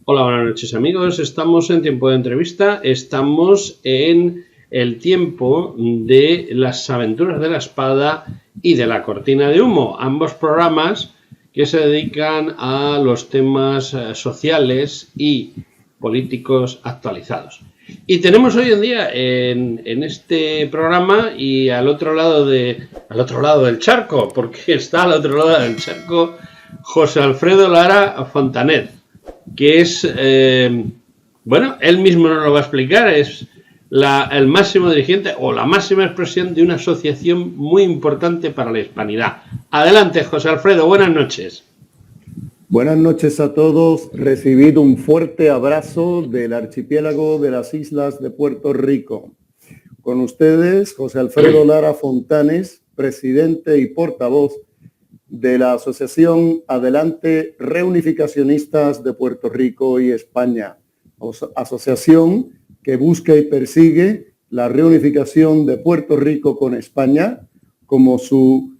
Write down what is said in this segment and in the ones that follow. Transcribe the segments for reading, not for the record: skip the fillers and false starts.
Hola, buenas noches amigos. Estamos en tiempo de entrevista. Estamos en el tiempo de las aventuras de la espada y de la cortina de humo. Ambos programas que se dedican a los temas sociales y políticos actualizados. Y tenemos hoy en día en este programa y al otro lado del charco, porque está al otro lado del charco José Alfredo Lara Fontanet, que es, bueno, él mismo nos lo va a explicar, es el máximo dirigente o la máxima expresión de una asociación muy importante para la hispanidad. Adelante, José Alfredo, buenas noches. Buenas noches a todos. Recibido un fuerte abrazo del archipiélago de las islas de Puerto Rico. Con ustedes, José Alfredo Lara Fontanes, presidente y portavoz de la Asociación Adelante Reunificacionistas de Puerto Rico y España. Asociación que busca y persigue la reunificación de Puerto Rico con España como su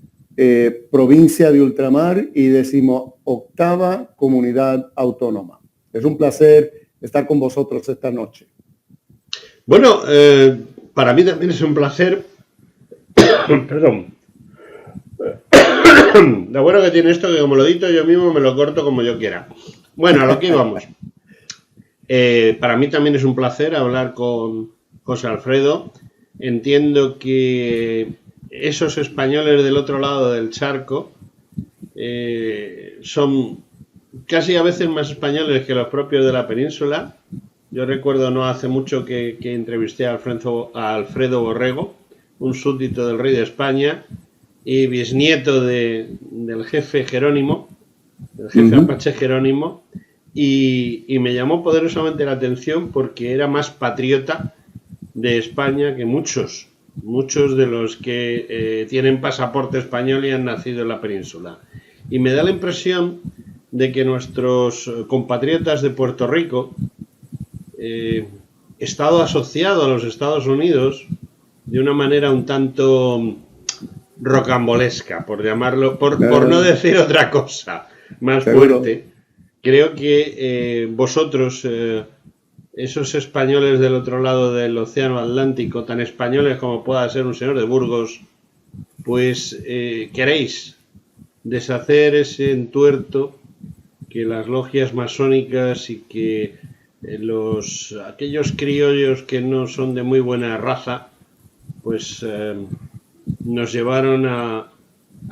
provincia de ultramar y 18ª comunidad autónoma. Es un placer estar con vosotros esta noche. Bueno, para mí también es un placer. Perdón. Lo bueno que tiene esto que como lo edito yo mismo me lo corto como yo quiera. Bueno, a lo que íbamos. Para mí también es un placer hablar con José Alfredo. Entiendo que esos españoles del otro lado del charco son casi a veces más españoles que los propios de la península. Yo recuerdo no hace mucho que entrevisté a Alfredo Borrego, un súbdito del rey de España y bisnieto del jefe Jerónimo, del jefe Apache Jerónimo, y me llamó poderosamente la atención porque era más patriota de España que muchos de los que tienen pasaporte español y han nacido en la península. Y me da la impresión de que nuestros compatriotas de Puerto Rico, estado asociado a los Estados Unidos de una manera un tanto rocambolesca, por llamarlo, por no decir otra cosa más fuerte. Creo que vosotros, esos españoles del otro lado del océano Atlántico, tan españoles como pueda ser un señor de Burgos, pues queréis deshacer ese entuerto que las logias masónicas y que aquellos criollos que no son de muy buena raza, pues nos llevaron a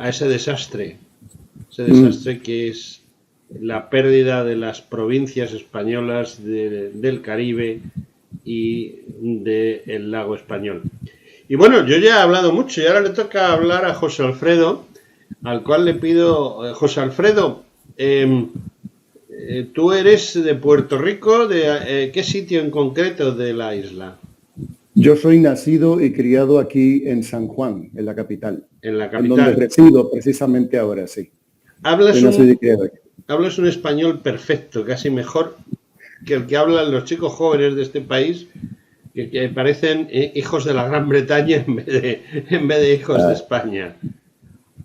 ese desastre que es la pérdida de las provincias españolas del Caribe y del lago español. Y bueno, yo ya he hablado mucho y ahora le toca hablar a José Alfredo, al cual le pido, José Alfredo, tú eres de Puerto Rico, ¿de qué sitio en concreto de la isla? Yo soy nacido y criado aquí en San Juan, en la capital. En la capital. En donde resido precisamente ahora, sí. Hablas un español perfecto, casi mejor que el que hablan los chicos jóvenes de este país, que parecen hijos de la Gran Bretaña en vez de hijos de España.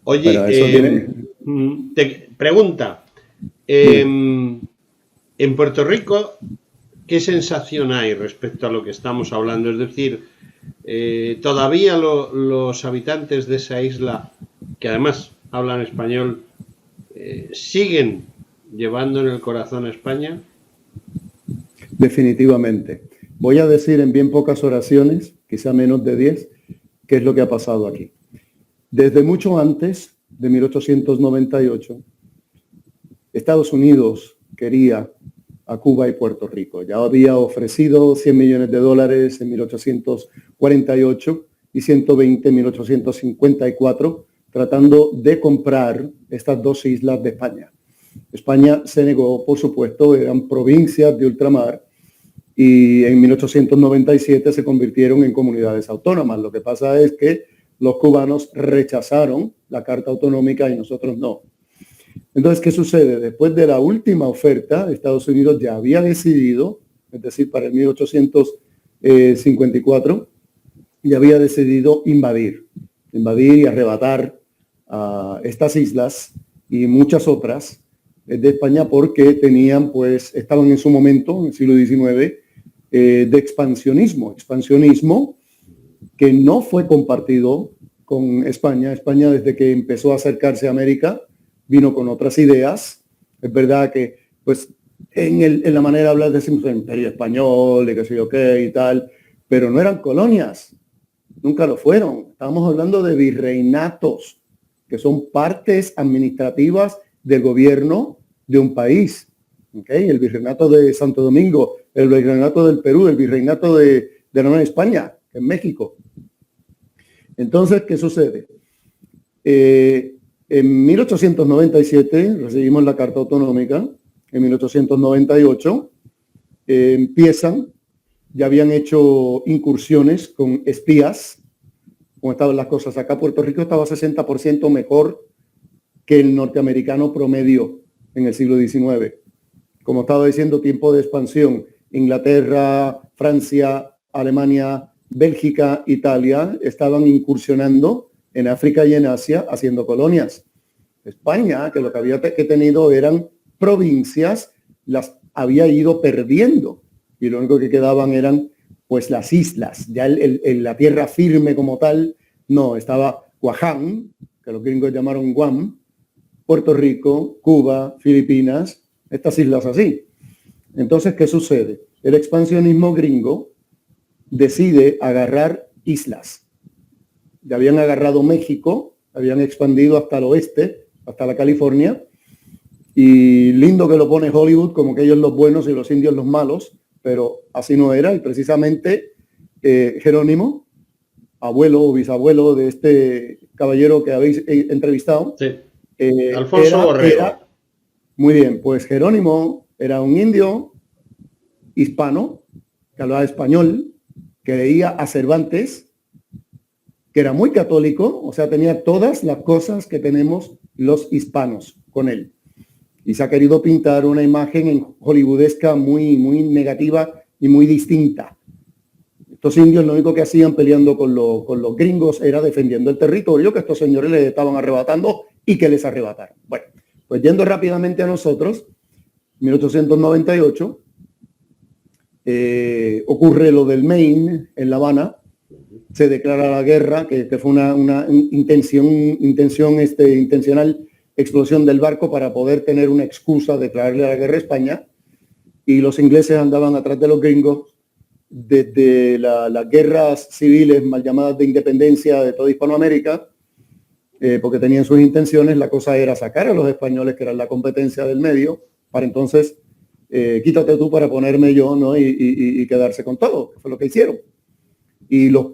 Oye, te pregunta, en Puerto Rico, ¿qué sensación hay respecto a lo que estamos hablando? Es decir, todavía los habitantes de esa isla, que además hablan español, ¿siguen llevando en el corazón a España? Definitivamente. Voy a decir en bien pocas oraciones, quizá menos de 10, qué es lo que ha pasado aquí. Desde mucho antes de 1898, Estados Unidos quería a Cuba y Puerto Rico. Ya había ofrecido $100 millones en 1848 y 120 en 1854, tratando de comprar estas dos islas de España. España se negó, por supuesto, eran provincias de ultramar y en 1897 se convirtieron en comunidades autónomas. Lo que pasa es que los cubanos rechazaron la Carta Autonómica y nosotros no. Entonces, ¿qué sucede? Después de la última oferta, Estados Unidos ya había decidido, es decir, para el 1854, ya había decidido invadir y arrebatar estas islas y muchas otras de España porque tenían, pues, estaban en su momento, en el siglo XIX, de expansionismo que no fue compartido con España. España, desde que empezó a acercarse a América, vino con otras ideas. Es verdad que, pues, en la manera de hablar decimos el imperio español, y qué sé yo qué y tal, pero no eran colonias, nunca lo fueron. Estábamos hablando de virreinatos, que son partes administrativas del gobierno de un país. ¿Okay? El virreinato de Santo Domingo, el virreinato del Perú, el virreinato de la Nueva España, en México. Entonces, ¿qué sucede? En 1897 recibimos la Carta Autonómica. En 1898 empiezan, ya habían hecho incursiones con espías. Como estaban las cosas acá, Puerto Rico estaba 60% mejor que el norteamericano promedio en el siglo XIX. Como estaba diciendo, tiempo de expansión. Inglaterra, Francia, Alemania, Bélgica, Italia estaban incursionando en África y en Asia haciendo colonias. España, que lo que había tenido eran provincias, las había ido perdiendo y lo único que quedaban eran pues las islas. Ya la tierra firme como tal, no, estaba Guaján, que los gringos llamaron Guam, Puerto Rico, Cuba, Filipinas, estas islas así. Entonces, ¿qué sucede? El expansionismo gringo decide agarrar islas. Ya habían agarrado México, habían expandido hasta el oeste, hasta la California, y lindo que lo pone Hollywood como que ellos los buenos y los indios los malos, pero así no era, y precisamente Jerónimo, abuelo o bisabuelo de este caballero que habéis entrevistado, sí. Alfonso Borrego. Muy bien, pues Jerónimo era un indio hispano que hablaba español, que leía a Cervantes, que era muy católico, o sea, tenía todas las cosas que tenemos los hispanos con él. Y se ha querido pintar una imagen en hollywoodesca muy, muy negativa y muy distinta. Estos indios lo único que hacían peleando con los gringos era defendiendo el territorio que estos señores les estaban arrebatando y que les arrebataron. Bueno, pues yendo rápidamente a nosotros, 1898, ocurre lo del Maine en La Habana, se declara la guerra, que fue una intencional explosión del barco para poder tener una excusa de declararle la guerra a España, y los ingleses andaban atrás de los gringos desde las guerras civiles mal llamadas de independencia de toda Hispanoamérica, porque tenían sus intenciones. La cosa era sacar a los españoles, que eran la competencia del medio, para entonces quítate tú para ponerme yo, ¿no? y quedarse con todo, que fue lo que hicieron. Y los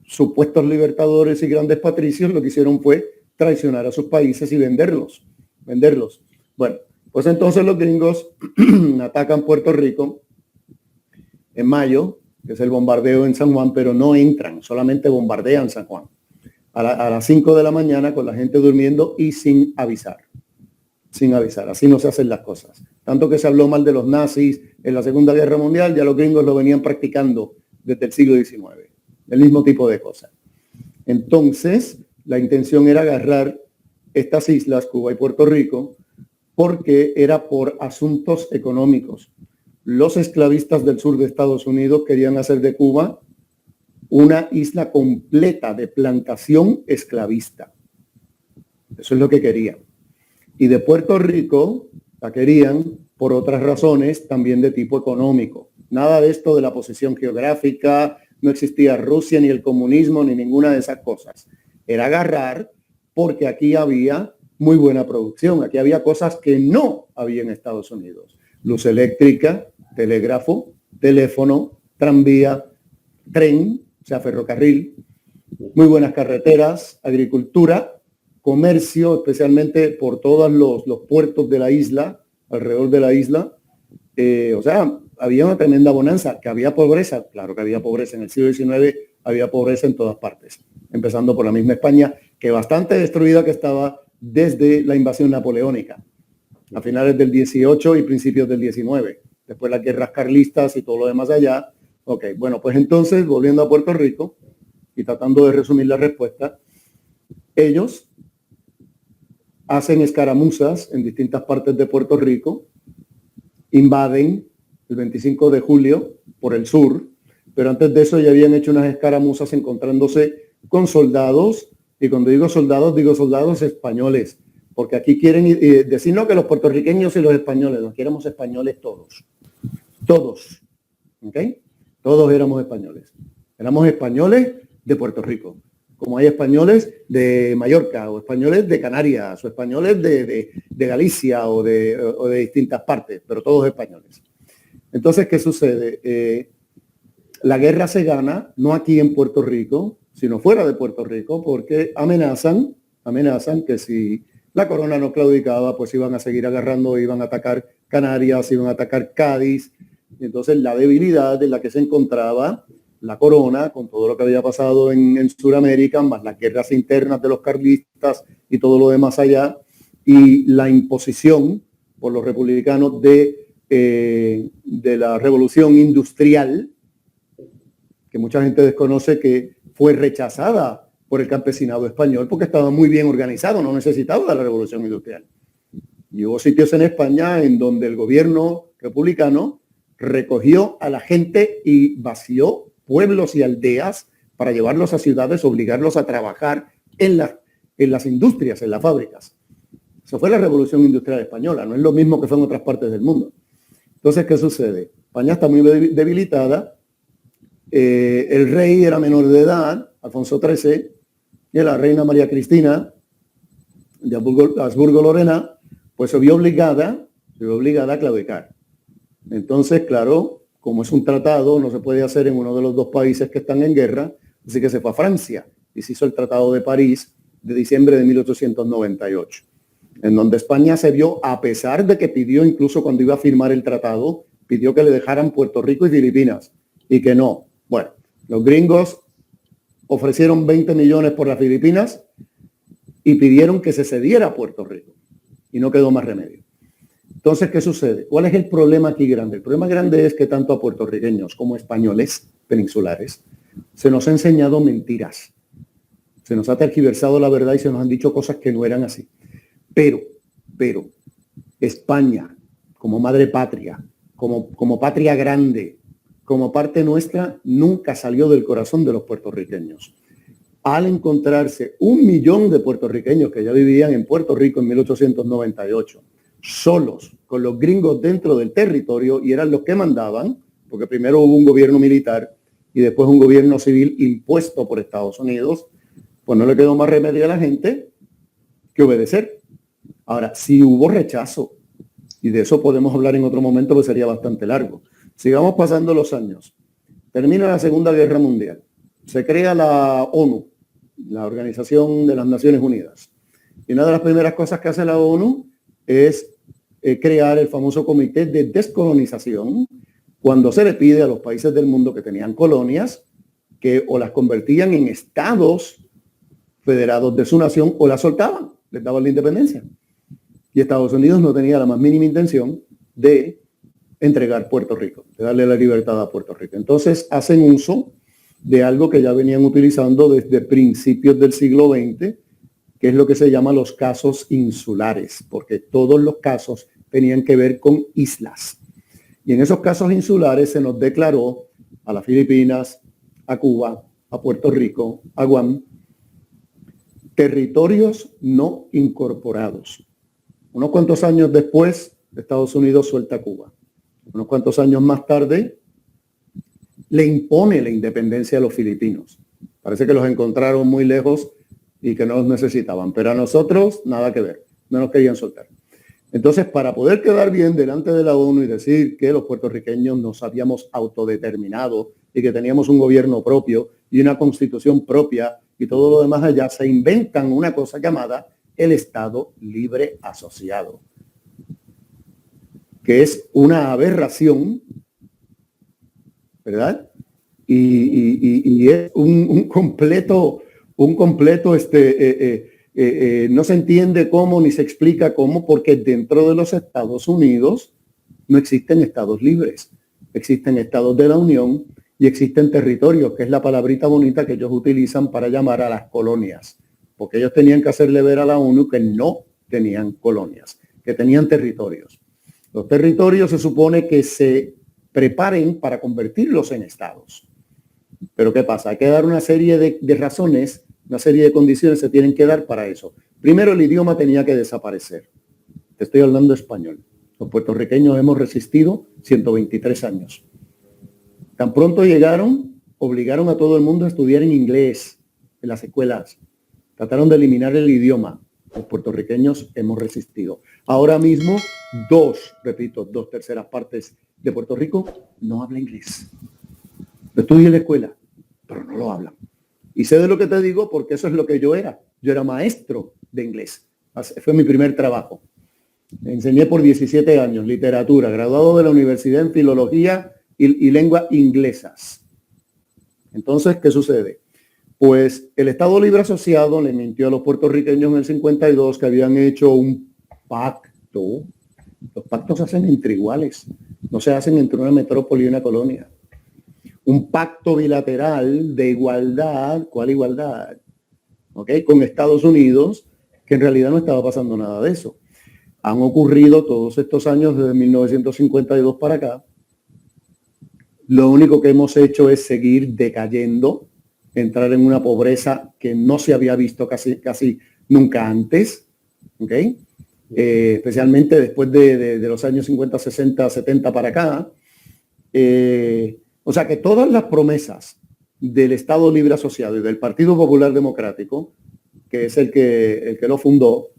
supuestos libertadores y grandes patricios lo que hicieron fue traicionar a sus países y venderlos. Bueno, pues entonces los gringos atacan Puerto Rico en mayo, que es el bombardeo en San Juan, pero no entran, solamente bombardean San Juan. A las 5 de la mañana con la gente durmiendo y sin avisar. Así no se hacen las cosas. Tanto que se habló mal de los nazis en la Segunda Guerra Mundial, ya los gringos lo venían practicando desde el siglo XIX. El mismo tipo de cosas. Entonces, la intención era agarrar estas islas, Cuba y Puerto Rico, porque era por asuntos económicos. Los esclavistas del sur de Estados Unidos querían hacer de Cuba una isla completa de plantación esclavista. Eso es lo que querían. Y de Puerto Rico la querían por otras razones también de tipo económico. Nada de esto de la posesión geográfica, no existía Rusia ni el comunismo ni ninguna de esas cosas. Era agarrar porque aquí había muy buena producción, aquí había cosas que no había en Estados Unidos. Luz eléctrica, telégrafo, teléfono, tranvía, tren, o sea, ferrocarril, muy buenas carreteras, agricultura, comercio, especialmente por todos los puertos de la isla, alrededor de la isla. O sea, había una tremenda bonanza. ¿Que había pobreza? Claro que había pobreza. En el siglo XIX había pobreza en todas partes, empezando por la misma España, que bastante destruida que estaba desde la invasión napoleónica, a finales del 18 y principios del 19. Después las guerras carlistas y todo lo demás allá. Ok, bueno, pues entonces, volviendo a Puerto Rico y tratando de resumir la respuesta, ellos hacen escaramuzas en distintas partes de Puerto Rico, invaden el 25 de julio por el sur, pero antes de eso ya habían hecho unas escaramuzas encontrándose con soldados, y cuando digo soldados españoles, porque aquí quieren decirnos que los puertorriqueños y los españoles, nos queremos españoles todos, ¿ok? Todos éramos españoles de Puerto Rico, como hay españoles de Mallorca, o españoles de Canarias, o españoles de Galicia, o de distintas partes, pero todos españoles. Entonces, ¿qué sucede? La guerra se gana, no aquí en Puerto Rico, sino fuera de Puerto Rico, porque amenazan que si la corona no claudicaba, pues iban a seguir agarrando, iban a atacar Canarias, iban a atacar Cádiz. Entonces, la debilidad en la que se encontraba la corona, con todo lo que había pasado en Sudamérica, más las guerras internas de los carlistas y todo lo demás allá, y la imposición por los republicanos de la revolución industrial, que mucha gente desconoce que fue rechazada por el campesinado español porque estaba muy bien organizado, no necesitaba de la revolución industrial. Y hubo sitios en España en donde el gobierno republicano recogió a la gente y vació pueblos y aldeas para llevarlos a ciudades, obligarlos a trabajar en las industrias, en las fábricas. Eso fue la revolución industrial española, no es lo mismo que fue en otras partes del mundo. Entonces, ¿qué sucede? España está muy debilitada. El rey era menor de edad, Alfonso XIII, y la reina María Cristina de Habsburgo-Lorena, pues se vio obligada a claudicar. Entonces, claro, como es un tratado, no se puede hacer en uno de los dos países que están en guerra, así que se fue a Francia y se hizo el Tratado de París de diciembre de 1898, en donde España se vio, a pesar de que pidió, incluso cuando iba a firmar el tratado, pidió que le dejaran Puerto Rico y Filipinas, y que no. Bueno, los gringos ofrecieron 20 millones por las Filipinas y pidieron que se cediera a Puerto Rico, y no quedó más remedio. Entonces, ¿qué sucede? ¿Cuál es el problema aquí grande? El problema grande es que tanto a puertorriqueños como a españoles peninsulares se nos ha enseñado mentiras. Se nos ha tergiversado la verdad y se nos han dicho cosas que no eran así. Pero, España, como madre patria, como patria grande, como parte nuestra, nunca salió del corazón de los puertorriqueños. Al encontrarse 1 millón de puertorriqueños que ya vivían en Puerto Rico en 1898, solos, con los gringos dentro del territorio, y eran los que mandaban, porque primero hubo un gobierno militar y después un gobierno civil impuesto por Estados Unidos, pues no le quedó más remedio a la gente que obedecer. Ahora, sí hubo rechazo, y de eso podemos hablar en otro momento, porque sería bastante largo. Sigamos pasando los años. Termina la Segunda Guerra Mundial. Se crea la ONU, la Organización de las Naciones Unidas. Y una de las primeras cosas que hace la ONU es crear el famoso Comité de Descolonización, cuando se le pide a los países del mundo que tenían colonias que o las convertían en estados federados de su nación o las soltaban, les daban la independencia. Y Estados Unidos no tenía la más mínima intención de entregar Puerto Rico, de darle la libertad a Puerto Rico. Entonces hacen uso de algo que ya venían utilizando desde principios del siglo XX, que es lo que se llama los casos insulares, porque todos los casos tenían que ver con islas. Y en esos casos insulares se nos declaró a las Filipinas, a Cuba, a Puerto Rico, a Guam, territorios no incorporados. Unos cuantos años después, Estados Unidos suelta a Cuba. Unos cuantos años más tarde, le impone la independencia a los filipinos. Parece que los encontraron muy lejos y que no los necesitaban, pero a nosotros nada que ver, no nos querían soltar. Entonces, para poder quedar bien delante de la ONU y decir que los puertorriqueños nos habíamos autodeterminado y que teníamos un gobierno propio y una constitución propia y todo lo demás allá, se inventan una cosa llamada el Estado Libre Asociado, que es una aberración, ¿verdad? Y es un completo, no se entiende cómo ni se explica cómo, porque dentro de los Estados Unidos no existen estados libres, existen estados de la Unión y existen territorios, que es la palabrita bonita que ellos utilizan para llamar a las colonias, porque ellos tenían que hacerle ver a la ONU que no tenían colonias, que tenían territorios. Los territorios se supone que se preparen para convertirlos en estados. Pero ¿qué pasa? Hay que dar una serie de razones, una serie de condiciones se tienen que dar para eso. Primero, el idioma tenía que desaparecer. Te estoy hablando español. Los puertorriqueños hemos resistido 123 años. Tan pronto llegaron, obligaron a todo el mundo a estudiar en inglés en las escuelas. Trataron de eliminar el idioma. Los puertorriqueños hemos resistido. Ahora mismo, dos terceras partes de Puerto Rico no habla inglés. Lo estudié en la escuela, pero no lo hablan. Y sé de lo que te digo porque eso es lo que yo era. Yo era maestro de inglés. Fue mi primer trabajo. Enseñé por 17 años literatura, graduado de la universidad en filología y lengua inglesas. Entonces, ¿qué sucede? Pues el Estado Libre Asociado le mintió a los puertorriqueños en el 52 que habían hecho un pacto. Los pactos se hacen entre iguales, no se hacen entre una metrópoli y una colonia. Un pacto bilateral de igualdad, ¿cuál igualdad? ¿Ok? Con Estados Unidos, que en realidad no estaba pasando nada de eso. Han ocurrido todos estos años desde 1952 para acá. Lo único que hemos hecho es seguir decayendo, entrar en una pobreza que no se había visto casi nunca antes, ¿okay? Especialmente después de los años 50, 60, 70 para acá. O sea que todas las promesas del Estado Libre Asociado y del Partido Popular Democrático, que es el que lo fundó,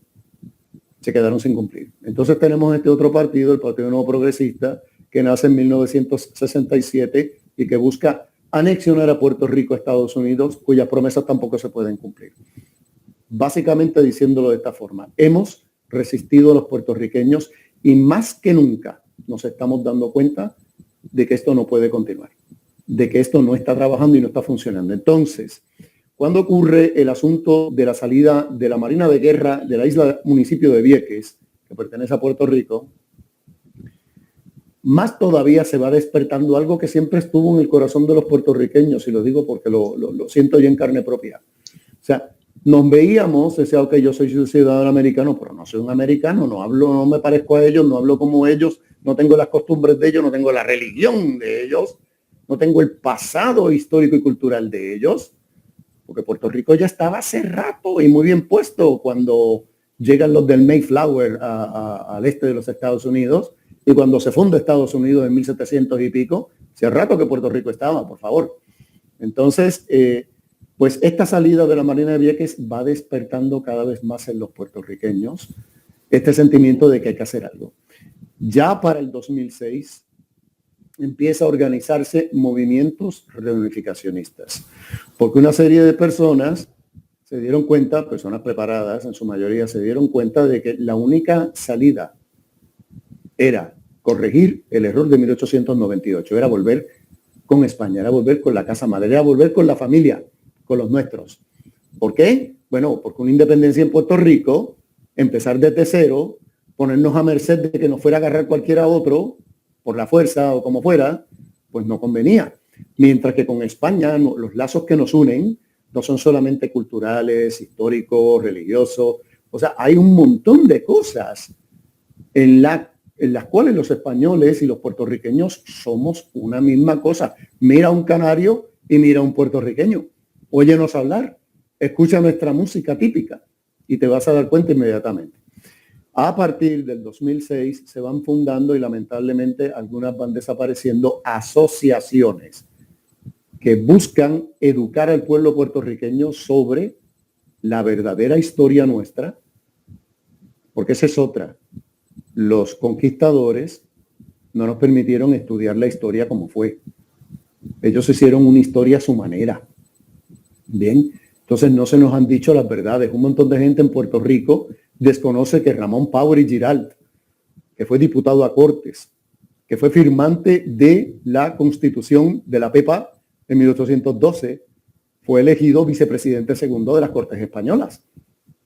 se quedaron sin cumplir. Entonces tenemos este otro partido, el Partido Nuevo Progresista, que nace en 1967 y que busca anexionar a Puerto Rico a Estados Unidos, cuyas promesas tampoco se pueden cumplir. Básicamente diciéndolo de esta forma, hemos resistido a los puertorriqueños y más que nunca nos estamos dando cuenta de que esto no puede continuar, de que esto no está trabajando y no está funcionando. Entonces, cuando ocurre el asunto de la salida de la Marina de Guerra de la isla municipio de Vieques, que pertenece a Puerto Rico, más todavía se va despertando algo que siempre estuvo en el corazón de los puertorriqueños, y lo digo porque lo siento yo en carne propia. O sea, nos veíamos, decía, ok, yo soy ciudadano americano, pero no soy un americano, no hablo, no me parezco a ellos, no hablo como ellos, no tengo las costumbres de ellos, no tengo la religión de ellos, no tengo el pasado histórico y cultural de ellos, porque Puerto Rico ya estaba hace rato y muy bien puesto cuando llegan los del Mayflower al este de los Estados Unidos. Y cuando se funda Estados Unidos en 1700 y pico, hace rato que Puerto Rico estaba, por favor. Entonces, pues esta salida de la Marina de Vieques va despertando cada vez más en los puertorriqueños este sentimiento de que hay que hacer algo. Ya para el 2006 empieza a organizarse movimientos reunificacionistas, porque una serie de personas se dieron cuenta, personas preparadas en su mayoría, se dieron cuenta de que la única salida era corregir el error de 1898, era volver con España, era volver con la casa madre, era volver con la familia, con los nuestros. ¿Por qué? Bueno, porque una independencia en Puerto Rico, empezar desde cero, ponernos a merced de que nos fuera a agarrar cualquiera otro, por la fuerza o como fuera, pues no convenía. Mientras que con España los lazos que nos unen no son solamente culturales, históricos, religiosos, o sea, hay un montón de cosas en las cuales los españoles y los puertorriqueños somos una misma cosa. Mira a un canario y mira a un puertorriqueño. Óyenos hablar, escucha nuestra música típica y te vas a dar cuenta inmediatamente. A partir del 2006 se van fundando y lamentablemente algunas van desapareciendo asociaciones que buscan educar al pueblo puertorriqueño sobre la verdadera historia nuestra, porque esa es otra. Los conquistadores no nos permitieron estudiar la historia como fue. Ellos hicieron una historia a su manera. Bien, entonces no se nos han dicho las verdades. Un montón de gente en Puerto Rico desconoce que Ramón Power y Giralt, que fue diputado a Cortes, que fue firmante de la Constitución de la PEPA en 1812, fue elegido vicepresidente segundo de las Cortes Españolas.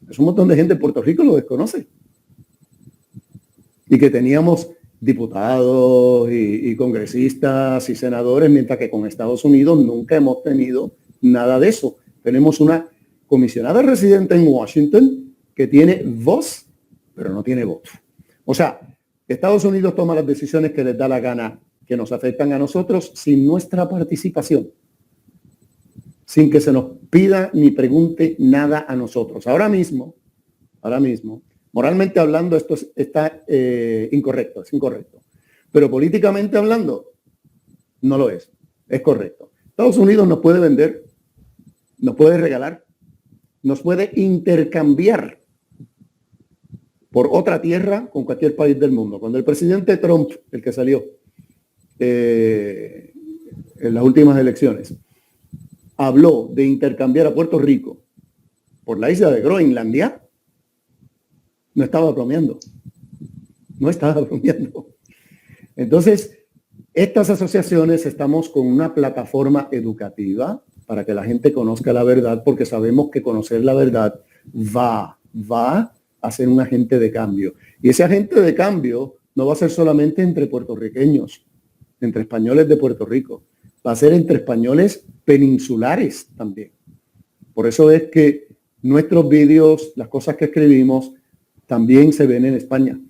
Es un montón de gente en Puerto Rico lo desconoce. Y que teníamos diputados y congresistas y senadores, mientras que con Estados Unidos nunca hemos tenido nada de eso. Tenemos una comisionada residente en Washington que tiene voz pero no tiene voto. O sea, Estados Unidos toma las decisiones que les da la gana, que nos afectan a nosotros sin nuestra participación, sin que se nos pida ni pregunte nada a nosotros. Ahora mismo, moralmente hablando, esto está incorrecto, es incorrecto. Pero políticamente hablando, no lo es correcto. Estados Unidos nos puede vender, nos puede regalar, nos puede intercambiar por otra tierra con cualquier país del mundo. Cuando el presidente Trump, el que salió en las últimas elecciones, habló de intercambiar a Puerto Rico por la isla de Groenlandia, no estaba bromeando. Entonces, estas asociaciones estamos con una plataforma educativa para que la gente conozca la verdad, porque sabemos que conocer la verdad va a ser un agente de cambio. Y ese agente de cambio no va a ser solamente entre puertorriqueños, entre españoles de Puerto Rico, va a ser entre españoles peninsulares también. Por eso es que nuestros vídeos, las cosas que escribimos, también se ven en España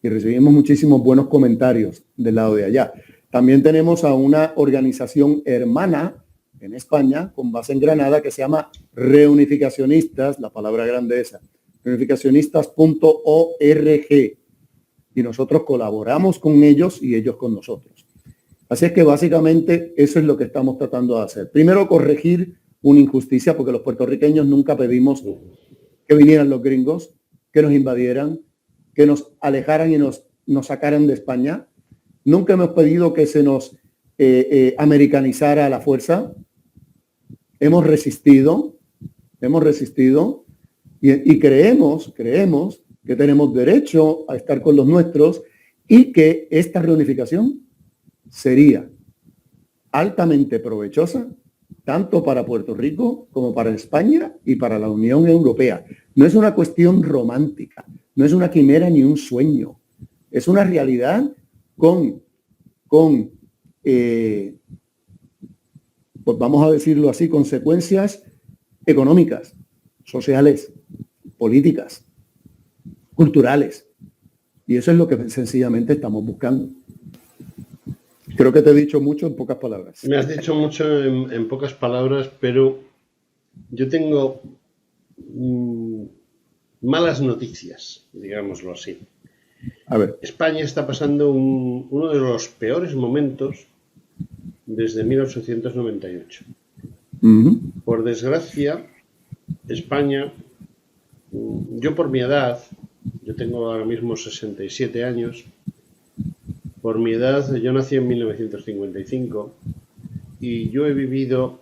y recibimos muchísimos buenos comentarios del lado de allá. También tenemos a una organización hermana en España, con base en Granada, que se llama Reunificacionistas, la palabra grande esa, reunificacionistas.org. Y nosotros colaboramos con ellos y ellos con nosotros. Así es que básicamente eso es lo que estamos tratando de hacer. Primero, corregir una injusticia, porque los puertorriqueños nunca pedimos que vinieran los gringos, que nos invadieran, que nos alejaran y nos sacaran de España. Nunca hemos pedido que se nos americanizara a la fuerza. Hemos resistido y creemos que tenemos derecho a estar con los nuestros y que esta reunificación sería altamente provechosa tanto para Puerto Rico como para España y para la Unión Europea. No es una cuestión romántica, no es una quimera ni un sueño, es una realidad con pues vamos a decirlo así, consecuencias económicas, sociales, políticas, culturales. Y eso es lo que sencillamente estamos buscando. Creo que te he dicho mucho en pocas palabras. Me has dicho mucho en pocas palabras, pero yo tengo malas noticias, digámoslo así. A ver. España está pasando uno de los peores momentos desde 1898. Por desgracia, España, yo por mi edad, yo tengo ahora mismo 67 años, por mi edad, yo nací en 1955 y yo he vivido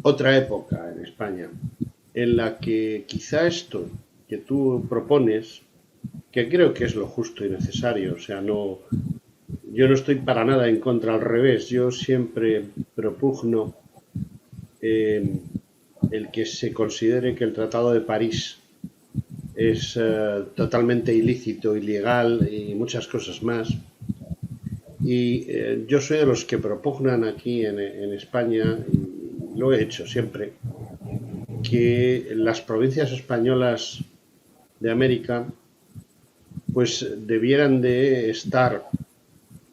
otra época en España en la que quizá esto que tú propones, que creo que es lo justo y necesario, o sea, yo no estoy para nada en contra, al revés, yo siempre propugno el que se considere que el Tratado de París es totalmente ilícito, ilegal y muchas cosas más. Y yo soy de los que propugnan aquí en España, y lo he hecho siempre, que las provincias españolas de América pues debieran de estar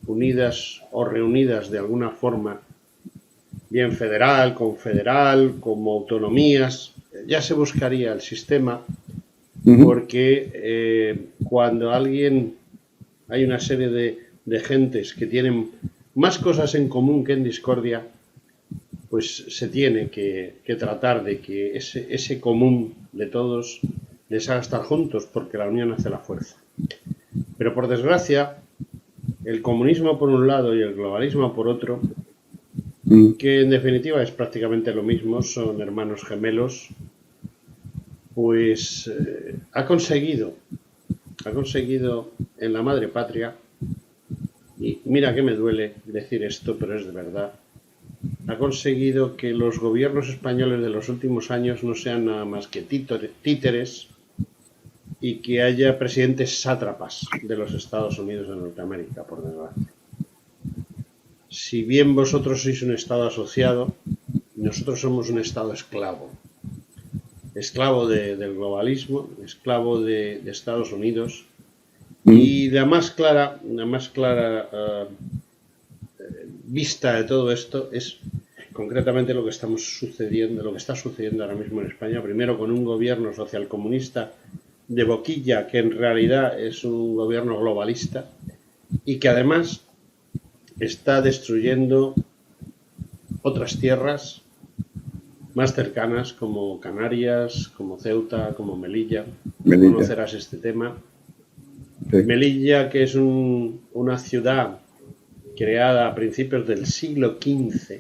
unidas o reunidas de alguna forma, bien federal, confederal, como autonomías. Ya se buscaría el sistema, porque cuando hay una serie de gentes que tienen más cosas en común que en discordia, pues se tiene que tratar de que ese común de todos les haga estar juntos, porque la unión hace la fuerza. Pero por desgracia, el comunismo por un lado y el globalismo por otro, que en definitiva es prácticamente lo mismo, son hermanos gemelos, pues ha conseguido en la madre patria, y mira que me duele decir esto, pero es de verdad, ha conseguido que los gobiernos españoles de los últimos años no sean nada más que títeres y que haya presidentes sátrapas de los Estados Unidos de Norteamérica, por desgracia. Si bien vosotros sois un Estado asociado, nosotros somos un Estado esclavo. esclavo del globalismo, esclavo de Estados Unidos. Y la más clara vista de todo esto es concretamente lo que está sucediendo ahora mismo en España, primero con un gobierno socialcomunista de boquilla que en realidad es un gobierno globalista y que además está destruyendo otras tierras más cercanas como Canarias, como Ceuta, como Melilla. Conocerás este tema. Sí. Melilla, que es una ciudad creada a principios del siglo XV,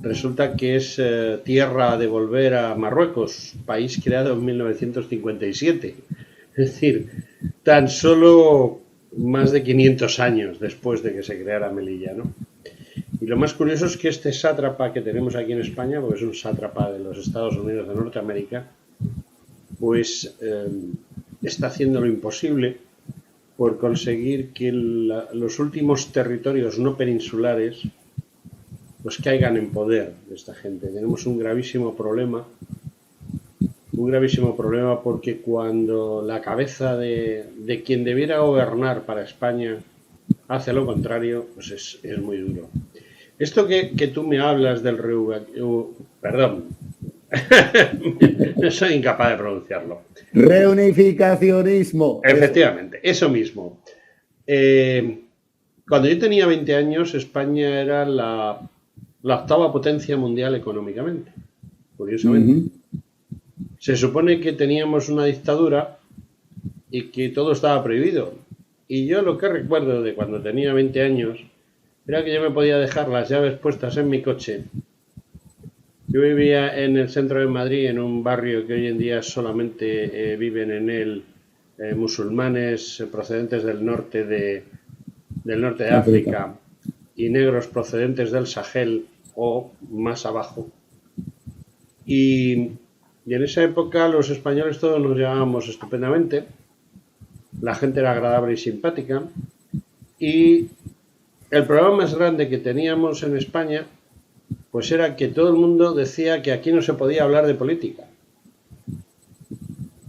resulta que es tierra a devolver a Marruecos, país creado en 1957. Es decir, tan solo más de 500 años después de que se creara Melilla, ¿no? Y lo más curioso es que este sátrapa que tenemos aquí en España, porque es un sátrapa de los Estados Unidos de Norteamérica, pues está haciendo lo imposible por conseguir que los últimos territorios no peninsulares pues caigan en poder de esta gente. Tenemos un gravísimo problema porque cuando la cabeza de quien debiera gobernar para España hace lo contrario, pues es muy duro. Esto que tú me hablas del perdón, soy incapaz de pronunciarlo. Reunificacionismo. Efectivamente, eso mismo. Cuando yo tenía 20 años, España era la octava potencia mundial económicamente, curiosamente. Se supone que teníamos una dictadura y que todo estaba prohibido. Y yo lo que recuerdo de cuando tenía 20 años era que yo me podía dejar las llaves puestas en mi coche. Yo vivía en el centro de Madrid, en un barrio que hoy en día solamente viven en él musulmanes procedentes del norte de África y negros procedentes del Sahel o más abajo. Y en esa época los españoles todos nos llevábamos estupendamente. La gente era agradable y simpática. Y el problema más grande que teníamos en España pues era que todo el mundo decía que aquí no se podía hablar de política.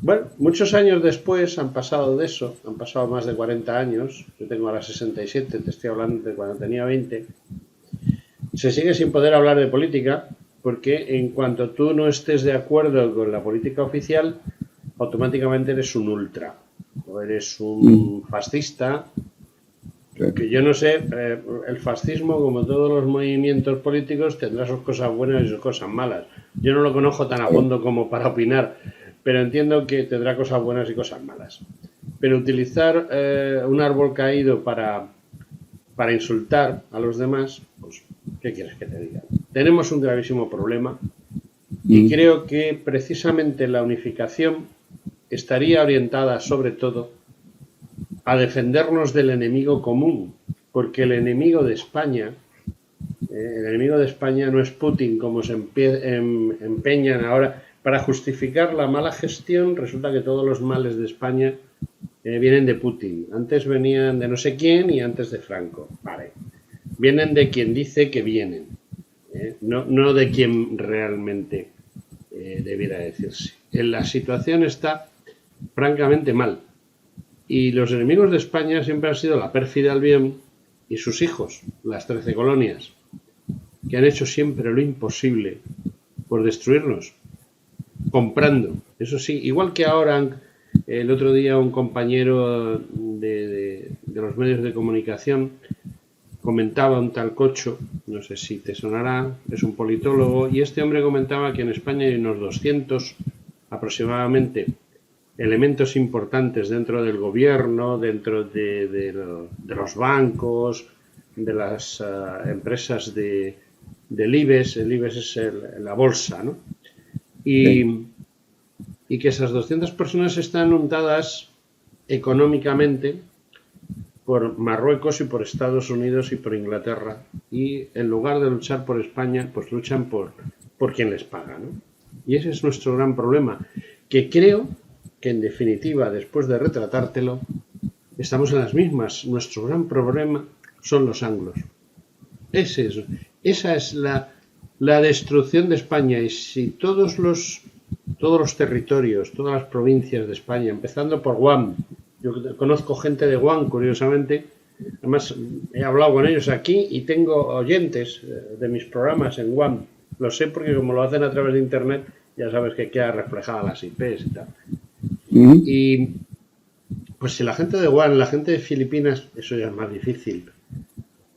Bueno, muchos años después han pasado de eso, han pasado más de 40 años, yo tengo ahora 67, te estoy hablando de cuando tenía 20, se sigue sin poder hablar de política porque en cuanto tú no estés de acuerdo con la política oficial, automáticamente eres un ultra, o eres un fascista. Que yo no sé, el fascismo, como todos los movimientos políticos, tendrá sus cosas buenas y sus cosas malas. Yo no lo conozco tan a fondo como para opinar, pero entiendo que tendrá cosas buenas y cosas malas. Pero utilizar un árbol caído para insultar a los demás, pues, ¿qué quieres que te diga? Tenemos un gravísimo problema y creo que precisamente la unificación estaría orientada sobre todo a defendernos del enemigo común, porque el enemigo de España no es Putin, como se empeñan ahora. Para justificar la mala gestión, resulta que todos los males de España vienen de Putin. Antes venían de no sé quién y antes de Franco. Vale. Vienen de quien dice que vienen, no de quien realmente debiera decirse. La situación está francamente mal. Y los enemigos de España siempre han sido la pérfida Albión y sus hijos, las 13 colonias, que han hecho siempre lo imposible por destruirnos, comprando. Eso sí, igual que ahora, el otro día un compañero de los medios de comunicación comentaba, un tal Cocho, no sé si te sonará, es un politólogo, y este hombre comentaba que en España hay unos 200 aproximadamente elementos importantes dentro del gobierno, dentro de los bancos, de las empresas del IBEX. El IBEX es la bolsa, ¿no? Y que esas 200 personas están untadas económicamente por Marruecos y por Estados Unidos y por Inglaterra. Y en lugar de luchar por España, pues luchan por quien les paga, ¿no? Y ese es nuestro gran problema, que creo que en definitiva, después de retratártelo, estamos en las mismas. Nuestro gran problema son los anglos. Esa es la destrucción de España. Y si todos los todos los territorios, todas las provincias de España, empezando por Guam. Yo conozco gente de Guam, curiosamente. Además, he hablado con ellos aquí y tengo oyentes de mis programas en Guam. Lo sé porque como lo hacen a través de Internet, ya sabes que queda reflejada las IPs y tal. Y pues si la gente de Guam, la gente de Filipinas, eso ya es más difícil.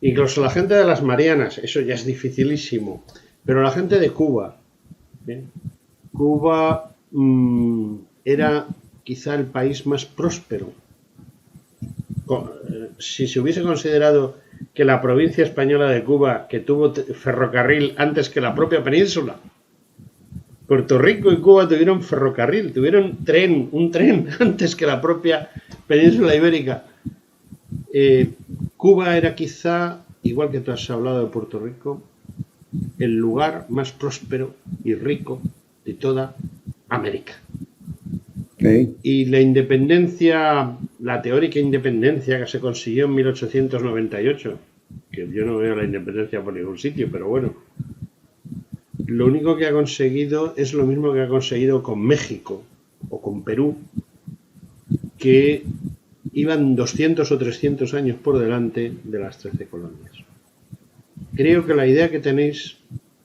Incluso la gente de las Marianas, eso ya es dificilísimo. Pero la gente de Cuba, ¿eh? Cuba era quizá el país más próspero. Si se hubiese considerado que la provincia española de Cuba, que tuvo ferrocarril antes que la propia península, Puerto Rico y Cuba tuvieron ferrocarril, tuvieron un tren antes que la propia península ibérica. Cuba era quizá, igual que tú has hablado de Puerto Rico, el lugar más próspero y rico de toda América. Y la independencia, la teórica independencia que se consiguió en 1898, que yo no veo la independencia por ningún sitio, pero bueno, lo único que ha conseguido es lo mismo que ha conseguido con México o con Perú, que iban 200 o 300 años por delante de las 13 colonias. Creo que la idea que tenéis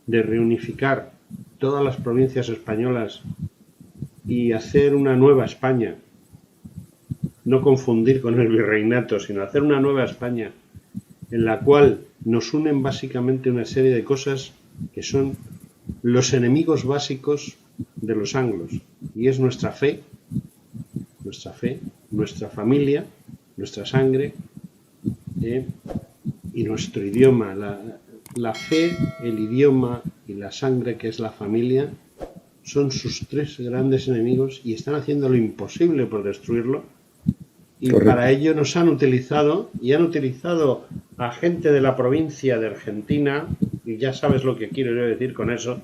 de reunificar todas las provincias españolas y hacer una nueva España, no confundir con el virreinato, sino hacer una nueva España en la cual nos unen básicamente una serie de cosas que son los enemigos básicos de los anglos, y es nuestra fe, nuestra familia, nuestra sangre y nuestro idioma. La fe, el idioma y la sangre, que es la familia, son sus tres grandes enemigos y están haciendo lo imposible por destruirlo. Y correcto. Para ello nos han utilizado, y han utilizado a gente de la provincia de Argentina, y ya sabes lo que quiero yo decir con eso,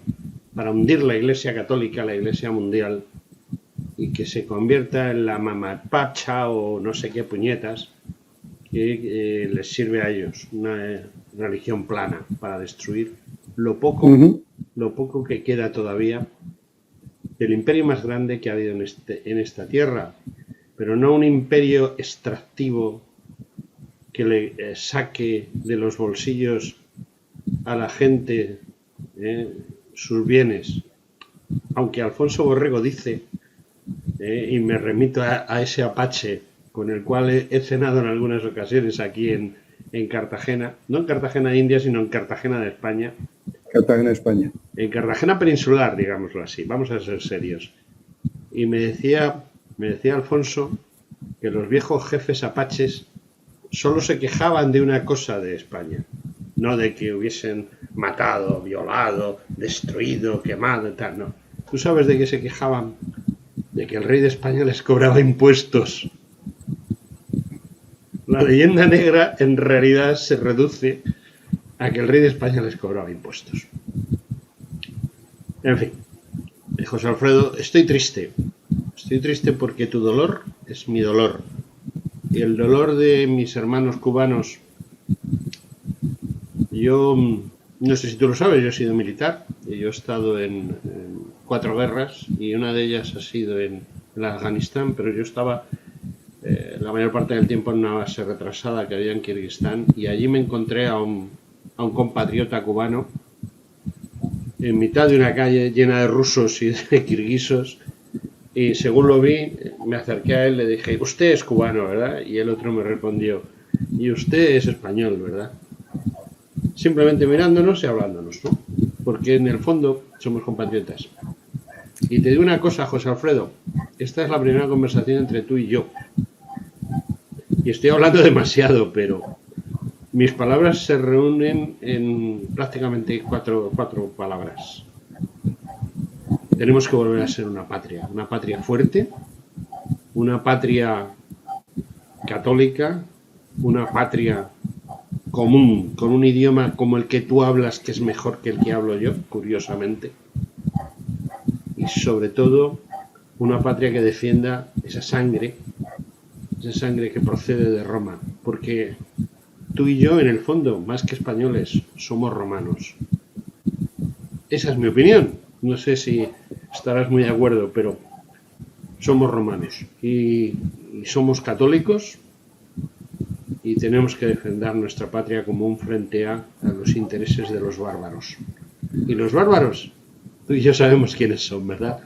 para hundir la Iglesia Católica, la Iglesia Mundial, y que se convierta en la mamapacha o no sé qué puñetas que les sirve a ellos, una religión plana para destruir lo poco que queda todavía del imperio más grande que ha habido en esta tierra, pero no un imperio extractivo que le saque de los bolsillos a la gente sus bienes. Aunque Alfonso Borrego dice, y me remito a ese apache con el cual he cenado en algunas ocasiones aquí en Cartagena, no en Cartagena India, sino en Cartagena de España. Cartagena, España. En Cartagena peninsular, digámoslo así, vamos a ser serios. Y me decía Alfonso que los viejos jefes apaches solo se quejaban de una cosa de España, no de que hubiesen matado, violado, destruido, quemado y tal, no. ¿Tú sabes de qué se quejaban? De que el rey de España les cobraba impuestos. La leyenda negra en realidad se reduce a que el rey de España les cobraba impuestos. En fin, José Alfredo, estoy triste porque tu dolor es mi dolor y el dolor de mis hermanos cubanos. Yo no sé si tú lo sabes, yo he sido militar y yo he estado en 4 guerras y una de ellas ha sido en Afganistán, pero yo estaba la mayor parte del tiempo en una base retrasada que había en Kirguistán, y allí me encontré a un compatriota cubano en mitad de una calle llena de rusos y de kirguisos, y según lo vi me acerqué a él, le dije: usted es cubano, ¿verdad? Y el otro me respondió: y usted es español, ¿verdad? Simplemente mirándonos y hablándonos, ¿no? Porque en el fondo somos compatriotas. Y te digo una cosa, José Alfredo, esta es la primera conversación entre tú y yo. Y estoy hablando demasiado, pero mis palabras se reúnen en prácticamente cuatro palabras. Tenemos que volver a ser una patria fuerte, una patria católica, una patria común, con un idioma como el que tú hablas, que es mejor que el que hablo yo, curiosamente. Y sobre todo, una patria que defienda esa sangre que procede de Roma, porque tú y yo, en el fondo, más que españoles, somos romanos. Esa es mi opinión. No sé si estarás muy de acuerdo, pero somos romanos y somos católicos y tenemos que defender nuestra patria como un frente a los intereses de los bárbaros. Y los bárbaros, tú y yo sabemos quiénes son, ¿verdad?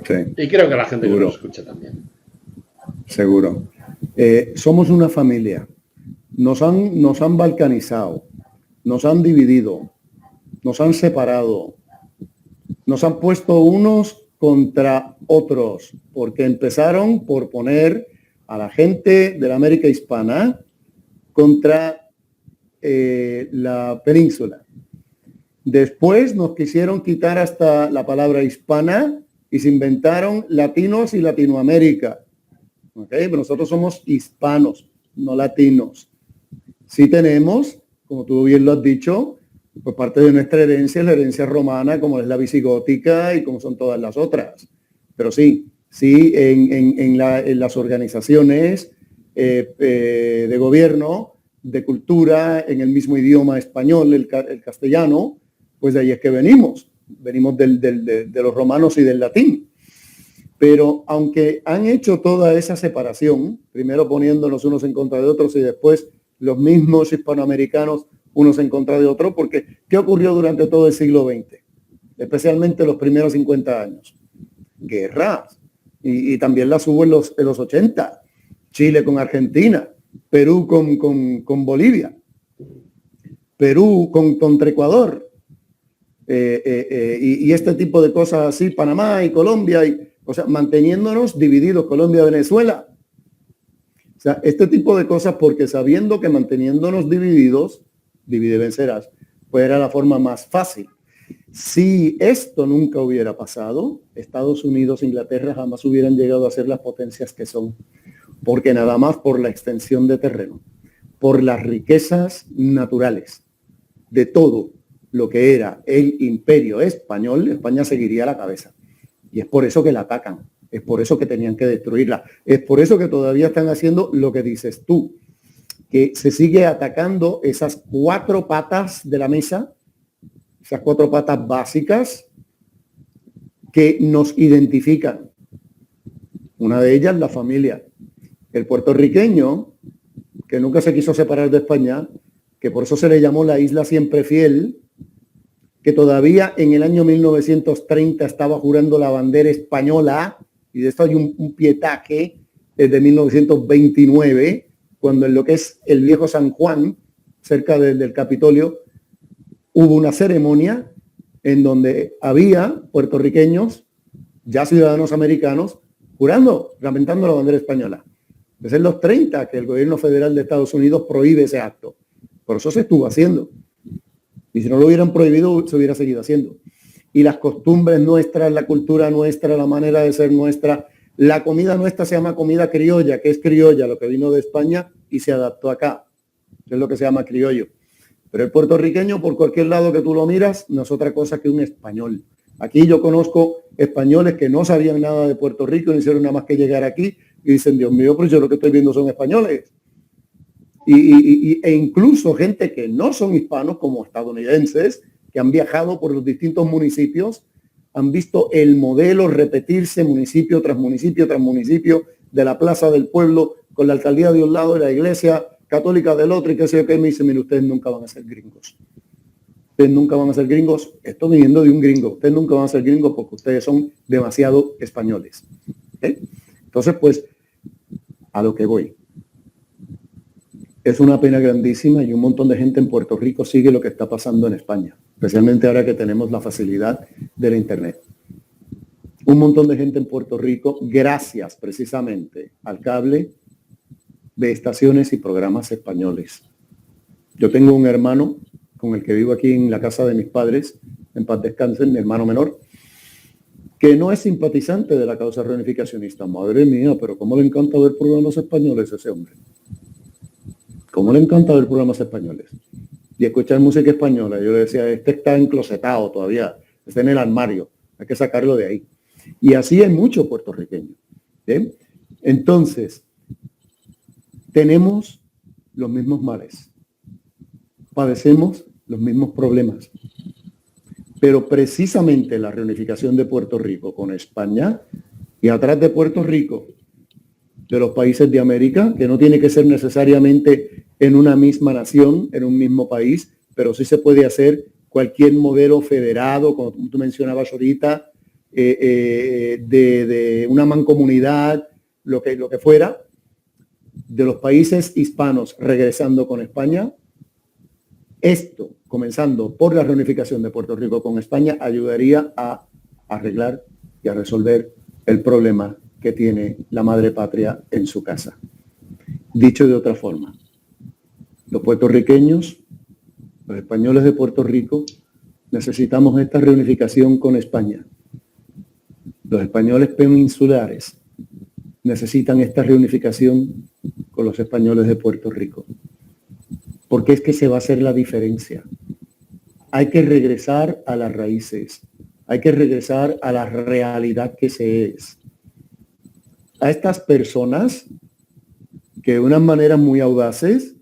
Sí. Y creo que la gente que nos escucha también. Seguro. Somos una familia. Nos han balcanizado, nos han dividido, nos han separado, nos han puesto unos contra otros, porque empezaron por poner a la gente de la América hispana contra la península. Después nos quisieron quitar hasta la palabra hispana y se inventaron latinos y Latinoamérica. ¿Okay? Pero nosotros somos hispanos, no latinos. Sí tenemos, como tú bien lo has dicho, pues parte de nuestra herencia es la herencia romana, como es la visigótica y como son todas las otras. Pero sí, en las organizaciones de gobierno, de cultura, en el mismo idioma español, el castellano, pues de ahí es que venimos de los romanos y del latín. Pero aunque han hecho toda esa separación, primero poniéndonos unos en contra de otros y después los mismos hispanoamericanos unos en contra de otros, porque ¿qué ocurrió durante todo el siglo XX? Especialmente los primeros 50 años. Guerras. Y también las hubo en los 80. Chile con Argentina, Perú con Bolivia, Perú contra Ecuador, y este tipo de cosas así, Panamá y Colombia, o sea, manteniéndonos divididos, Colombia, Venezuela. O sea, este tipo de cosas, porque sabiendo que manteniéndonos divididos, divide vencerás, pues era la forma más fácil. Si esto nunca hubiera pasado, Estados Unidos, Inglaterra jamás hubieran llegado a ser las potencias que son, porque nada más por la extensión de terreno, por las riquezas naturales, de todo lo que era el imperio español, España seguiría a la cabeza. Y es por eso que la atacan, es por eso que tenían que destruirla, es por eso que todavía están haciendo lo que dices tú, que se sigue atacando esas 4 patas de la mesa, esas 4 patas básicas que nos identifican. Una de ellas, la familia. El puertorriqueño, que nunca se quiso separar de España, que por eso se le llamó la isla siempre fiel, que todavía en el año 1930 estaba jurando la bandera española, y de esto hay un pietaje desde 1929, cuando en lo que es el viejo San Juan, cerca del Capitolio, hubo una ceremonia en donde había puertorriqueños, ya ciudadanos americanos, jurando, lamentando la bandera española. Es en los 30 que el gobierno federal de Estados Unidos prohíbe ese acto. Por eso se estuvo haciendo. Y si no lo hubieran prohibido, se hubiera seguido haciendo. Y las costumbres nuestras, la cultura nuestra, la manera de ser nuestra, la comida nuestra se llama comida criolla, que es criolla, lo que vino de España y se adaptó acá. Es lo que se llama criollo. Pero el puertorriqueño, por cualquier lado que tú lo miras, no es otra cosa que un español. Aquí yo conozco españoles que no sabían nada de Puerto Rico, no hicieron nada más que llegar aquí y dicen, Dios mío, pero yo lo que estoy viendo son españoles. E incluso gente que no son hispanos, como estadounidenses, que han viajado por los distintos municipios, han visto el modelo repetirse municipio tras municipio tras municipio, de la plaza del pueblo, con la alcaldía de un lado y la iglesia católica del otro, y que sé yo qué, me dice, mire, ustedes nunca van a ser gringos. Ustedes nunca van a ser gringos. Esto viniendo de un gringo. Ustedes nunca van a ser gringos porque ustedes son demasiado españoles. ¿Okay? Entonces, pues, a lo que voy. Es una pena grandísima y un montón de gente en Puerto Rico sigue lo que está pasando en España, especialmente ahora que tenemos la facilidad de la Internet. Un montón de gente en Puerto Rico, gracias precisamente al cable, de estaciones y programas españoles. Yo tengo un hermano con el que vivo aquí en la casa de mis padres, en paz descansen, mi hermano menor, que no es simpatizante de la causa reunificacionista. Madre mía, pero cómo le encanta ver programas españoles a ese hombre. Cómo le encanta ver programas españoles y escuchar música española. Yo le decía, este está enclosetado todavía, está en el armario, hay que sacarlo de ahí. Y así hay mucho puertorriqueño. ¿Bien? Entonces, tenemos los mismos males, padecemos los mismos problemas, Pero precisamente la reunificación de Puerto Rico con España y atrás de Puerto Rico, de los países de América, que no tiene que ser necesariamente en una misma nación, en un mismo país, pero sí se puede hacer cualquier modelo federado, como tú mencionabas ahorita, de una mancomunidad, lo que fuera, de los países hispanos regresando con España. Esto, comenzando por la reunificación de Puerto Rico con España, ayudaría a arreglar y a resolver el problema que tiene la madre patria en su casa. Dicho de otra forma, los puertorriqueños, los españoles de Puerto Rico, necesitamos esta reunificación con España. Los españoles peninsulares necesitan esta reunificación con los españoles de Puerto Rico. Porque es que se va a hacer la diferencia. Hay que regresar a las raíces. Hay que regresar a la realidad que se es. A estas personas que de unas maneras muy audaces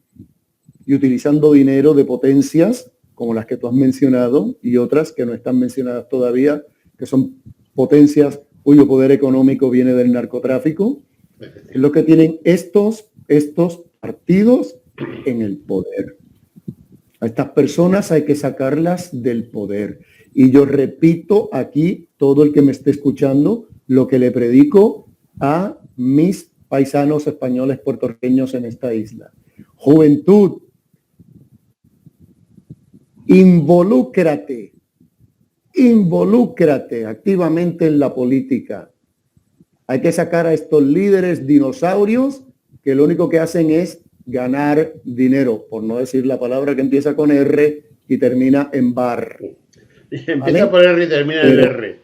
y utilizando dinero de potencias como las que tú has mencionado y otras que no están mencionadas todavía, que son potencias cuyo poder económico viene del narcotráfico, es lo que tienen estos partidos en el poder. A estas personas hay que sacarlas del poder. Y yo repito aquí, todo el que me esté escuchando, lo que le predico a mis paisanos españoles puertorriqueños en esta isla. Juventud, involúcrate activamente en la política. Hay que sacar a estos líderes dinosaurios que lo único que hacen es ganar dinero, por no decir la palabra que empieza con R y termina en bar. Empieza por R y termina en R.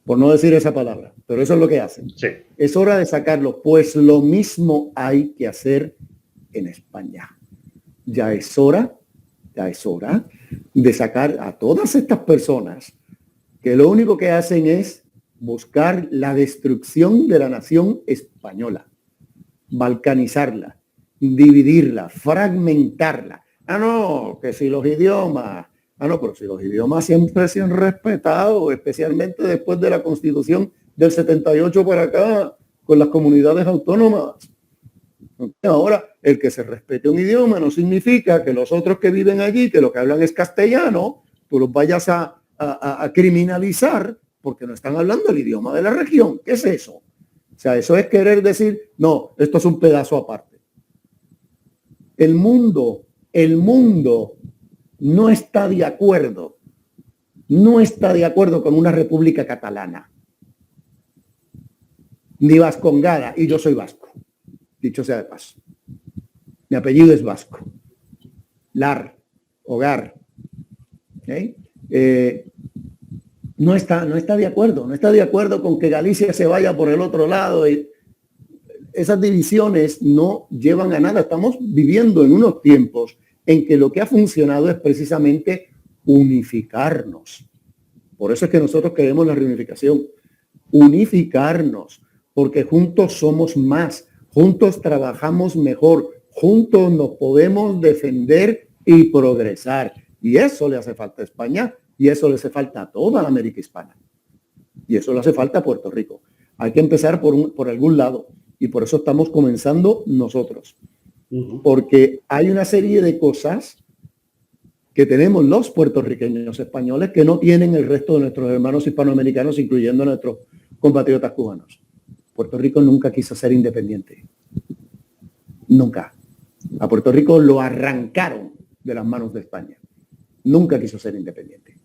Por no decir esa palabra, pero eso es lo que hacen. Sí. Es hora de sacarlo, pues lo mismo hay que hacer en España. Ya es hora de sacar a todas estas personas que lo único que hacen es buscar la destrucción de la nación española, balcanizarla, dividirla, fragmentarla. No, que si los idiomas, pero si los idiomas siempre se han respetado, especialmente después de la Constitución del 78 para acá, con las comunidades autónomas. Ahora, el que se respete un idioma no significa que los otros que viven allí, que lo que hablan es castellano, tú los vayas a criminalizar porque no están hablando el idioma de la región. ¿Qué es eso? O sea, eso es querer decir, no, esto es un pedazo aparte. El mundo no está de acuerdo con una república catalana, ni vascongada, y yo soy vasco, dicho sea de paso. Mi apellido es vasco. Lar, hogar. ¿Okay? No está de acuerdo con que Galicia se vaya por el otro lado. Esas divisiones no llevan a nada. Estamos viviendo en unos tiempos en que lo que ha funcionado es precisamente unificarnos. Por eso es que nosotros queremos la reunificación. Unificarnos, porque juntos somos más, juntos trabajamos mejor, juntos nos podemos defender y progresar. Y eso le hace falta a España y eso le hace falta a toda la América hispana. Y eso le hace falta a Puerto Rico. Hay que empezar por algún lado y por eso estamos comenzando nosotros. Porque hay una serie de cosas que tenemos los puertorriqueños españoles que no tienen el resto de nuestros hermanos hispanoamericanos, incluyendo a nuestros compatriotas cubanos. Puerto Rico nunca quiso ser independiente. Nunca. A Puerto Rico lo arrancaron de las manos de España. Nunca quiso ser independiente.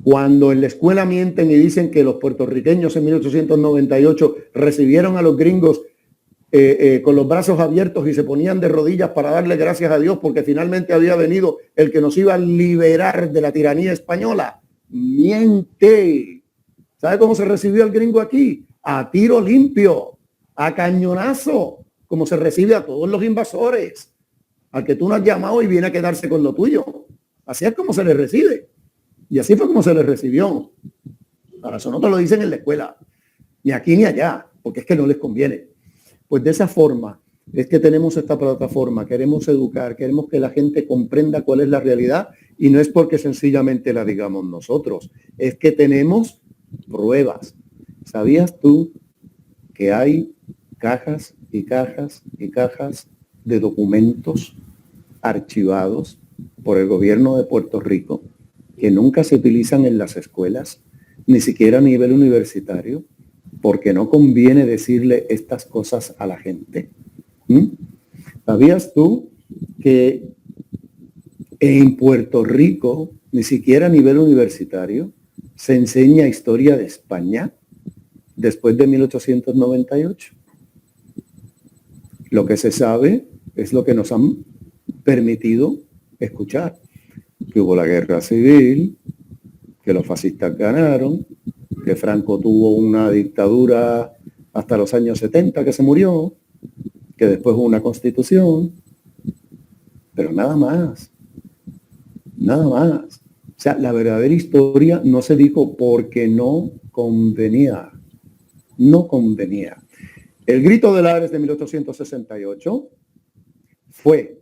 Cuando en la escuela mienten y dicen que los puertorriqueños en 1898 recibieron a los gringos con los brazos abiertos y se ponían de rodillas para darle gracias a Dios porque finalmente había venido el que nos iba a liberar de la tiranía española. Miente. ¿Sabe cómo se recibió el gringo aquí? A tiro limpio, a cañonazo, como se recibe a todos los invasores, al que tú no has llamado y viene a quedarse con lo tuyo. Así es como se le recibe. Y así fue como se le recibió. Ahora, eso no te lo dicen en la escuela, ni aquí ni allá, porque es que no les conviene. Pues de esa forma es que tenemos esta plataforma, queremos educar, queremos que la gente comprenda cuál es la realidad y no es porque sencillamente la digamos nosotros, es que tenemos pruebas. ¿Sabías tú que hay cajas y cajas y cajas de documentos archivados por el gobierno de Puerto Rico que nunca se utilizan en las escuelas, ni siquiera a nivel universitario, porque no conviene decirle estas cosas a la gente? ¿Sabías tú que en Puerto Rico, ni siquiera a nivel universitario, se enseña historia de España después de 1898? Lo que se sabe es lo que nos han permitido escuchar, que hubo la guerra civil, que los fascistas ganaron, que Franco tuvo una dictadura hasta los años 70 que se murió, que después hubo una constitución, pero nada más, nada más. O sea, la verdadera historia no se dijo porque no convenía, no convenía. El Grito de Lares de 1868 fue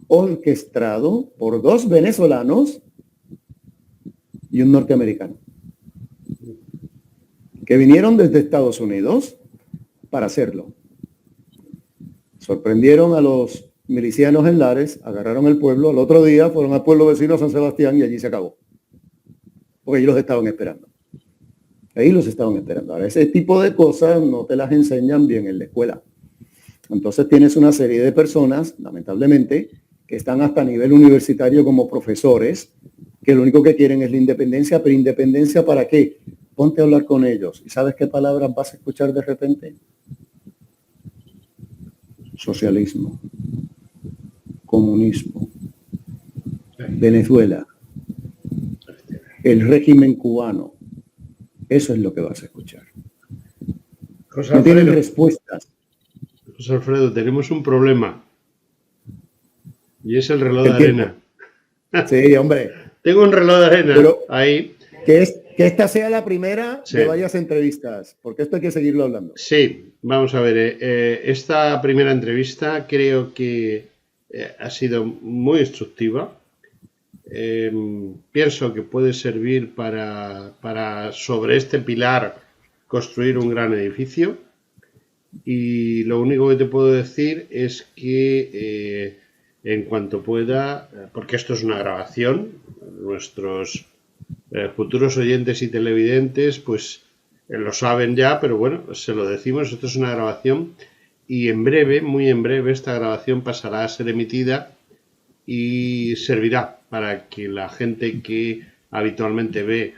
orquestado por 2 venezolanos y un norteamericano que vinieron desde Estados Unidos para hacerlo. Sorprendieron a los milicianos en Lares, agarraron el pueblo, al otro día fueron al pueblo vecino San Sebastián y allí se acabó. Porque ellos los estaban esperando. Ahí los estaban esperando. Ahora, ese tipo de cosas no te las enseñan bien en la escuela. Entonces tienes una serie de personas, lamentablemente, que están hasta a nivel universitario como profesores, que lo único que quieren es la independencia, pero ¿independencia para qué? Ponte a hablar con ellos. ¿Y sabes qué palabras vas a escuchar de repente? Socialismo, comunismo, Venezuela, el régimen cubano. Eso es lo que vas a escuchar. No tienen respuestas. José Alfredo, tenemos un problema. Y es el reloj de arena. Sí, hombre. Tengo un reloj de arena. Pero ahí. Que esta sea la primera de varias entrevistas, porque esto hay que seguirlo hablando. Sí, vamos a ver. Esta primera entrevista creo que ha sido muy instructiva. Pienso que puede servir para sobre este pilar construir un gran edificio. Y lo único que te puedo decir es que en cuanto pueda, porque esto es una grabación, nuestros futuros oyentes y televidentes pues lo saben ya, pero bueno, se lo decimos, esto es una grabación y en breve, muy en breve, esta grabación pasará a ser emitida y servirá para que la gente que habitualmente ve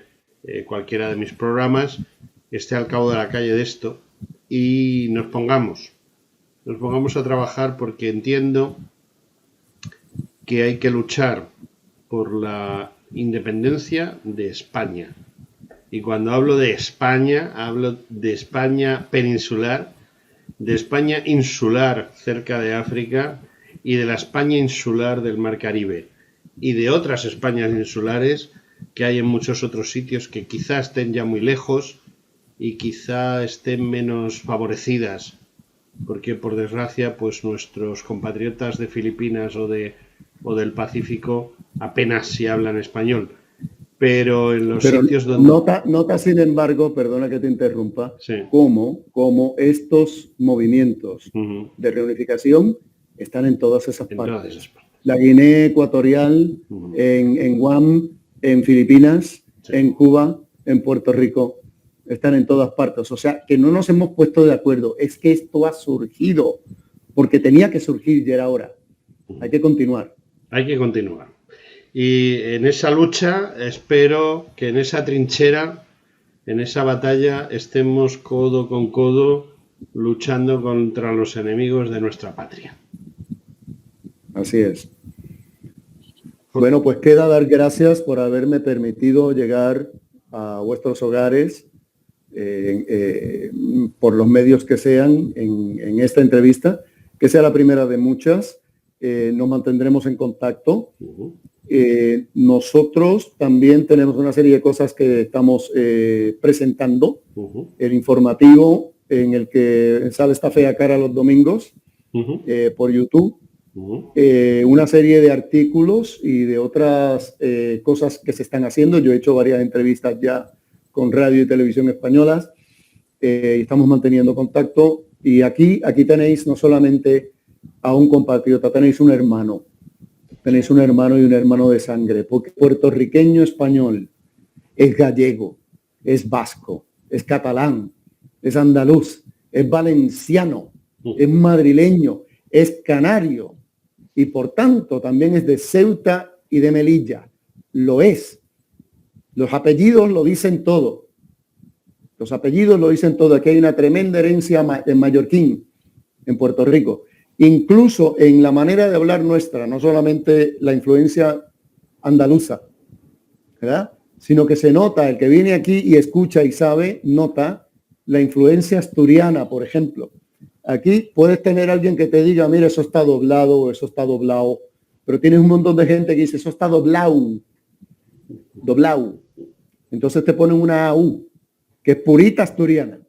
cualquiera de mis programas esté al cabo de la calle de esto y nos pongamos a trabajar, porque entiendo que hay que luchar por la independencia de España. Y cuando hablo de España peninsular, de España insular cerca de África y de la España insular del Mar Caribe y de otras Españas insulares que hay en muchos otros sitios que quizá estén ya muy lejos y quizá estén menos favorecidas, porque por desgracia pues nuestros compatriotas de Filipinas o del Pacífico apenas si hablan español, pero en los sitios donde... Nota sin embargo, perdona que te interrumpa, sí, como estos movimientos de reunificación están en todas esas partes. La Guinea Ecuatorial, en Guam, en Filipinas, sí, en Cuba, en Puerto Rico, están en todas partes. O sea, que no nos hemos puesto de acuerdo. Es que esto ha surgido porque tenía que surgir y era hora. Hay que continuar. Hay que continuar. Y en esa lucha espero que en esa trinchera, en esa batalla, estemos codo con codo luchando contra los enemigos de nuestra patria. Así es. Bueno, pues queda dar gracias por haberme permitido llegar a vuestros hogares por los medios que sean en esta entrevista, que sea la primera de muchas. Nos mantendremos en contacto. Nosotros también tenemos una serie de cosas que estamos presentando. El informativo en el que sale esta fea cara los domingos, por YouTube, una serie de artículos y de otras cosas que se están haciendo. Yo he hecho varias entrevistas ya con radio y televisión españolas. Estamos manteniendo contacto. Y aquí tenéis no solamente a un compatriota, tenéis un hermano. Tenéis un hermano y un hermano de sangre. Porque puertorriqueño español es gallego, es vasco, es catalán, es andaluz, es valenciano, es madrileño, es canario y por tanto también es de Ceuta y de Melilla. Lo es. Los apellidos lo dicen todo. Los apellidos lo dicen todo. Aquí hay una tremenda herencia en mallorquín, en Puerto Rico. Incluso en la manera de hablar nuestra, no solamente la influencia andaluza, ¿verdad? Sino que se nota, el que viene aquí y escucha y sabe, nota la influencia asturiana, por ejemplo. Aquí puedes tener alguien que te diga, mira, eso está doblado o eso está doblado, pero tienes un montón de gente que dice, eso está doblado. Entonces te ponen una AU, que es purita asturiana.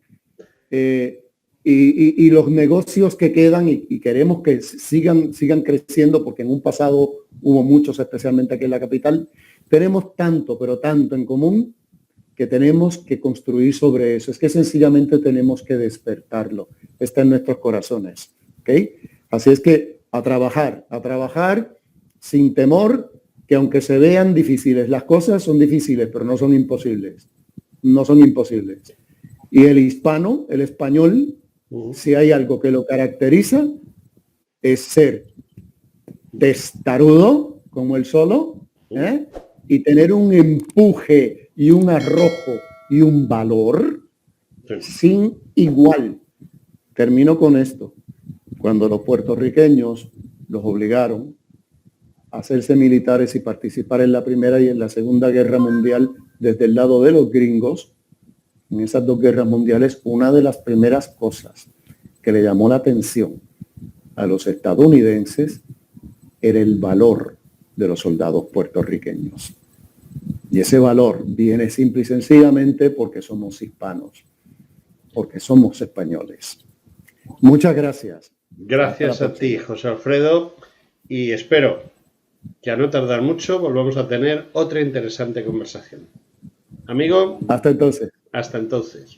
Y los negocios que quedan y queremos que sigan creciendo, porque en un pasado hubo muchos, especialmente aquí en la capital, tenemos tanto, pero tanto en común, que tenemos que construir sobre eso. Es que sencillamente tenemos que despertarlo. Está en nuestros corazones. ¿Okay? Así es que a trabajar sin temor, que aunque se vean difíciles, las cosas son difíciles, pero no son imposibles. No son imposibles. Y el hispano, el español, si hay algo que lo caracteriza, es ser testarudo, como el solo, y tener un empuje y un arrojo y un valor sin igual. Termino con esto. Cuando los puertorriqueños los obligaron a hacerse militares y participar en la Primera y en la Segunda Guerra Mundial desde el lado de los gringos, en esas dos guerras mundiales, una de las primeras cosas que le llamó la atención a los estadounidenses era el valor de los soldados puertorriqueños. Y ese valor viene simple y sencillamente porque somos hispanos, porque somos españoles. Muchas gracias. Gracias a ti, José Alfredo, y espero que a no tardar mucho volvamos a tener otra interesante conversación. Amigo, hasta entonces. Hasta entonces.